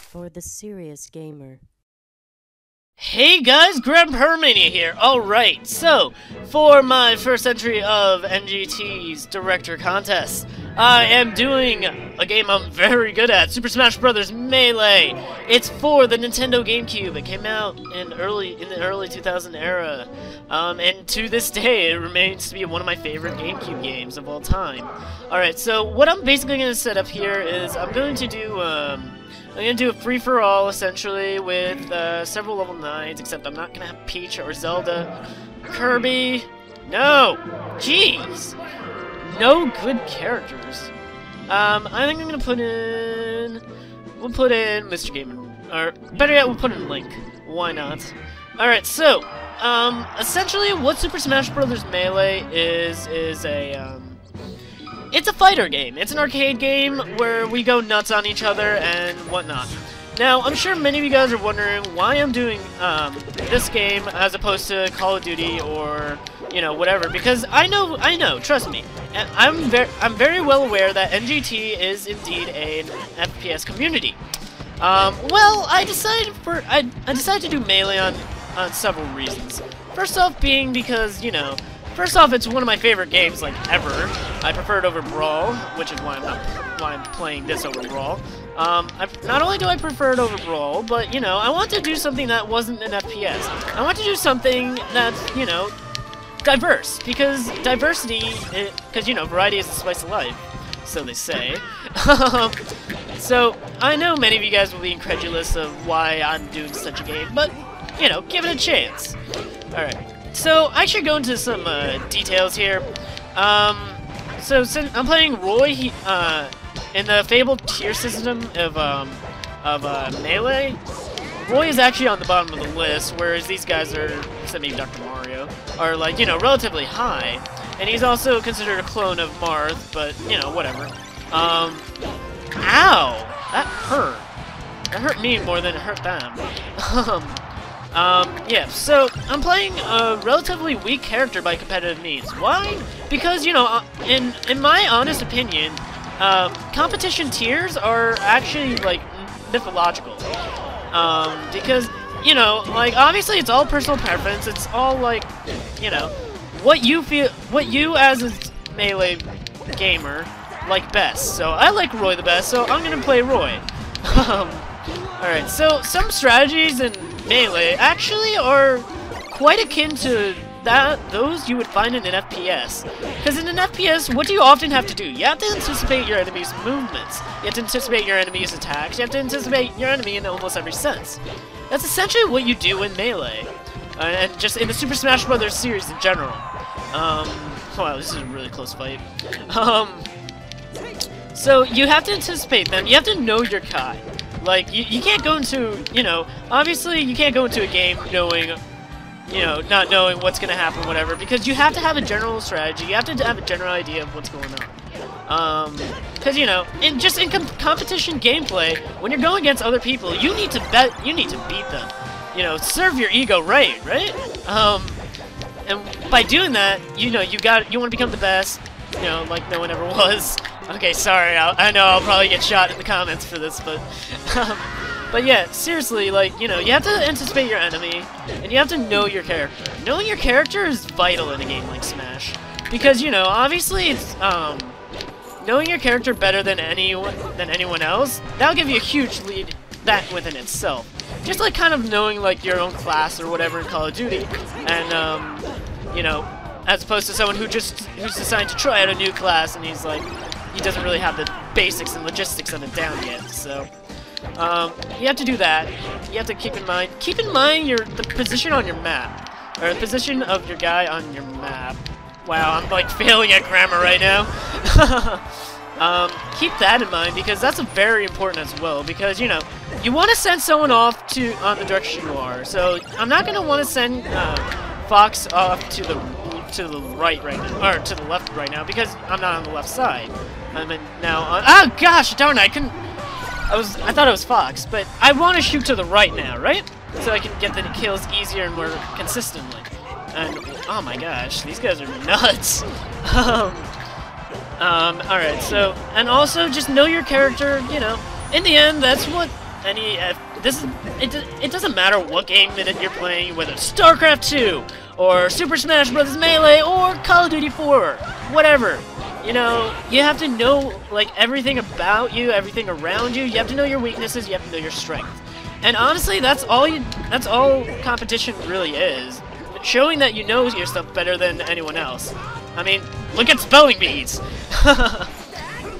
for the serious gamer. Hey guys, GrandPyromania here. Alright, so, for my first entry of NGT's Director Contest, I am doing a game I'm very good at, Super Smash Bros. Melee. It's for the Nintendo GameCube. It came out in the early 2000 era, and to this day, it remains to be one of my favorite GameCube games of all time. Alright, so what I'm basically going to set up here is I'm going to do a free-for-all, essentially, with several level 9s, except I'm not going to have Peach or Zelda. Kirby! No! Jeez! No good characters. I think I'm going to put in... We'll put in Mr. Game, or better yet, we'll put in Link. Why not? Alright, so, essentially, what Super Smash Bros. Melee is a, it's a fighter game. It's an arcade game where we go nuts on each other and whatnot. Now, I'm sure many of you guys are wondering why I'm doing this game as opposed to Call of Duty or, you know, whatever. Because I know, trust me. I'm very well aware that NGT is indeed an FPS community. Well, I decided to do Melee on several reasons. First off, being because, you know. First off, it's one of my favorite games, like, ever. I prefer it over Brawl, which is why I'm playing this over Brawl. Not only do I prefer it over Brawl, but, you know, I want to do something that wasn't an FPS. I want to do something that's, you know, diverse. Because diversity, because, you know, variety is the spice of life, so they say. So, I know many of you guys will be incredulous of why I'm doing such a game, but, you know, give it a chance. Alright. So, I should go into some details here. So since I'm playing Roy in the fabled tier system of Melee, Roy is actually on the bottom of the list, whereas these guys are, except maybe Dr. Mario, are, like, you know, relatively high. And he's also considered a clone of Marth, but, you know, whatever. Ow! That hurt. That hurt me more than it hurt them. Yeah, so I'm playing a relatively weak character by competitive means. Why? Because, you know, in my honest opinion, competition tiers are actually, like, mythological. Because, you know, like, obviously it's all personal preference, it's all, like, you know, what you as a Melee gamer like best. So I like Roy the best, so I'm gonna play Roy. Alright, so some strategies in Melee actually are quite akin to those you would find in an FPS. Because in an FPS, what do you often have to do? You have to anticipate your enemy's movements. You have to anticipate your enemy's attacks. You have to anticipate your enemy in almost every sense. That's essentially what you do in Melee. And just in the Super Smash Bros. Series in general. Wow, this is a really close fight. So you have to anticipate them. You have to know your Kai. Like, you can't go into, you know, obviously you can't go into a game knowing, you know, not knowing what's going to happen, whatever, because you have to have a general strategy, you have to have a general idea of what's going on. Because, you know, in competition gameplay, when you're going against other people, you need to beat them. You know, serve your ego right? And by doing that, you know, you want to become the best, you know, like no one ever was. Okay, sorry, I know I'll probably get shot in the comments for this, but yeah, seriously, like, you know, you have to anticipate your enemy, and you have to know your character. Knowing your character is vital in a game like Smash, because, you know, obviously it's, knowing your character better than anyone else, that'll give you a huge lead, that within itself. Just like kind of knowing, like, your own class or whatever in Call of Duty, and, you know, as opposed to someone who's decided to try out a new class, and he's like, he doesn't really have the basics and logistics of it down yet, so you have to do that. You have to keep in mind the position on your map, or the position of your guy on your map. Wow, I'm like failing at grammar right now. Keep that in mind, because that's very important as well, because, you know, you want to send someone off on the direction you are. So I'm not gonna want to send Fox off to the right now, or to the left right now, because I'm not on the left side. I'm now on. Oh gosh, darn! I thought it was Fox, but I want to shoot to the right now, right? So I can get the kills easier and more consistently. And oh my gosh, these guys are nuts. Alright, so, and also just know your character, you know. In the end, that's what it doesn't matter what game that you're playing, whether it's StarCraft 2 or Super Smash Bros. Melee or Call of Duty 4, whatever. You know, you have to know like everything about you, everything around you. You have to know your weaknesses. You have to know your strength. And honestly, that's all competition really is. Showing that you know your stuff better than anyone else. I mean, look at spelling bees.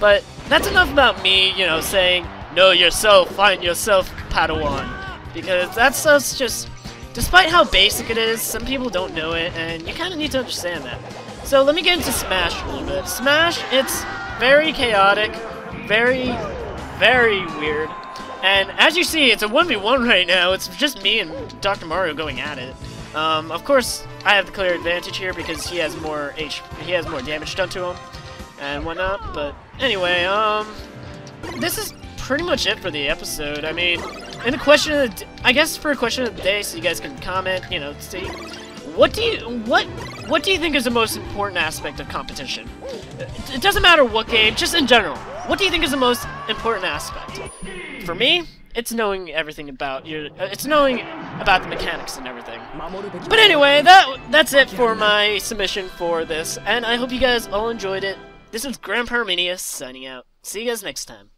But that's enough about me, you know, saying, know yourself, find yourself, Padawan. Because that stuff's just, despite how basic it is, some people don't know it, and you kind of need to understand that. So let me get into Smash a little bit. Smash, it's very chaotic, very, very weird. And as you see, it's a 1v1 right now. It's just me and Dr. Mario going at it. Of course, I have the clear advantage here because he has more damage done to him and whatnot. But anyway, this is pretty much it for the episode. I mean, in the question of the I guess for a question of the day, so you guys can comment, you know, see what do you think is the most important aspect of competition? It doesn't matter what game, just in general. What do you think is the most important aspect? For me, it's knowing everything about it's knowing about the mechanics and everything. But anyway, that's it for my submission for this, and I hope you guys all enjoyed it. This is GrandPyromania signing out. See you guys next time.